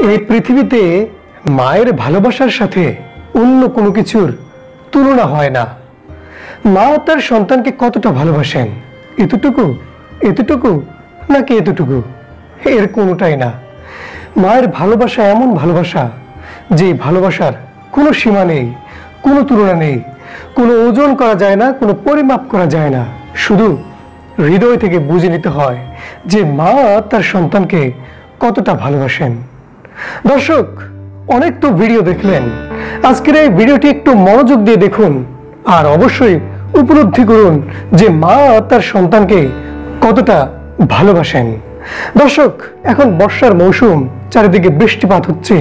এই পৃথিবীতে মায়ের ভালোবাসার সাথে অন্য কোনো কিছুর তুলনা হয় না। মা তার সন্তানকে কতটা ভালোবাসেন, এতটুকু এতটুকু নাকি এতটুকু, এর কোনোটাই না। মায়ের ভালোবাসা এমন ভালোবাসা যে ভালোবাসার কোনো সীমা নেই, কোনো তুলনা নেই, কোনো ওজন করা যায় না, কোনো পরিমাপ করা যায় না। শুধু হৃদয় থেকে বুঝে নিতে হয় যে মা তার সন্তানকে কতটা ভালোবাসেন। দর্শক, অনেক তো ভিডিও দেখলেন, আজকের এই ভিডিওটি একটু মনোযোগ দিয়ে দেখুন আর অবশ্যই উপলব্ধি করুন যে মা তার সন্তানকে কতটা ভালোবাসেন। দর্শক, এখন বর্ষার মৌসুম, চারিদিকে বৃষ্টিপাত হচ্ছে,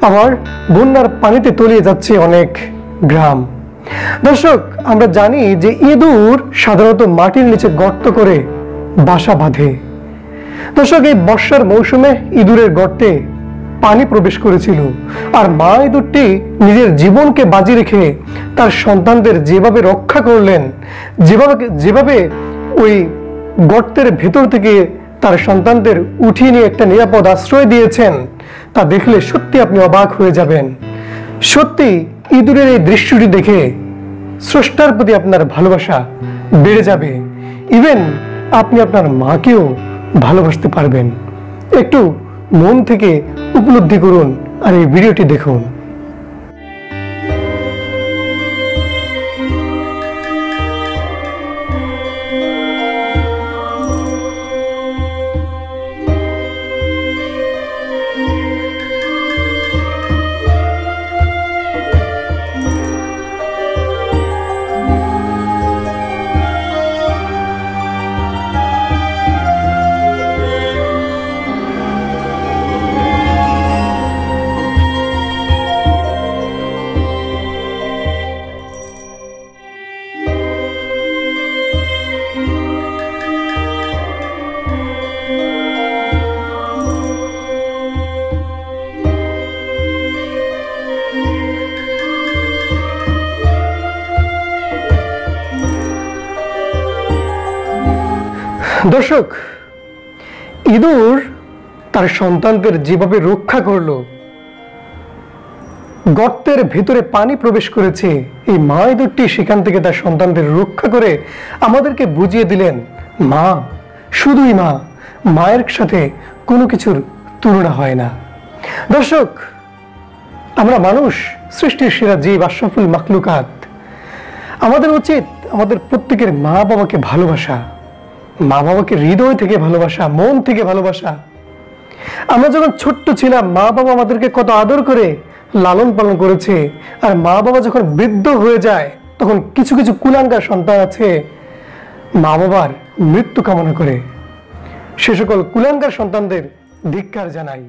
আবার বন্যার পানিতে তলিয়ে যাচ্ছে অনেক গ্রাম। দর্শক, আমরা জানি যে ইঁদুর সাধারণত মাটির নিচে গর্ত করে বাসা বাঁধে। দর্শক, এই বর্ষার মৌসুমে ইঁদুরের গর্তে পানি প্রবেশ করেছিল, আর মা ইঁদুরটি নিজের জীবনকে বাজি রেখে তার সন্তানদের যেভাবে রক্ষা করলেন, যেভাবে ওই গর্তের ভেতর থেকে তার সন্তানদের উঠিয়ে নিয়ে একটা নিরাপদ আশ্রয় দিয়েছেন, তা দেখলে সত্যি আপনি অবাক হয়ে যাবেন। সত্যি ইঁদুরের এই দৃশ্যটি দেখে স্রষ্টার প্রতি আপনার ভালোবাসা বেড়ে যাবে। ইভেন আপনি আপনার মাকেও ভালোবাসতে পারবেন। একটু মন থেকে উপলব্ধি করুন আর এই ভিডিওটি দেখুন। দর্শক, ইঁদুর তার সন্তানদের যেভাবে রক্ষা করলো, গর্তের ভেতরে পানি প্রবেশ করেছে, এই মা ইঁদুরটি সেখান থেকে তার সন্তানদের রক্ষা করে আমাদেরকে বুঝিয়ে দিলেন মা শুধুই মা, মায়ের সাথে কোনো কিছুর তুলনা হয় না। দর্শক, আমরা মানুষ, সৃষ্টির সেরা জীব, আশরাফুল মাখলুকাত। আমাদের উচিত আমাদের প্রত্যেকের মা বাবাকে ভালোবাসা, মা বাবাকে হৃদয় থেকে ভালোবাসা, মন থেকে ভালোবাসা। আমরা যখন ছোট্ট ছিলাম, মা বাবা আমাদেরকে কত আদর করে লালন পালন করেছে, আর মা বাবা যখন বৃদ্ধ হয়ে যায়, তখন কিছু কিছু কুলাঙ্গার সন্তান আছে মা বাবার মৃত্যু কামনা করে। সে সকল কুলাঙ্গার সন্তানদের ধিক্কার জানাই।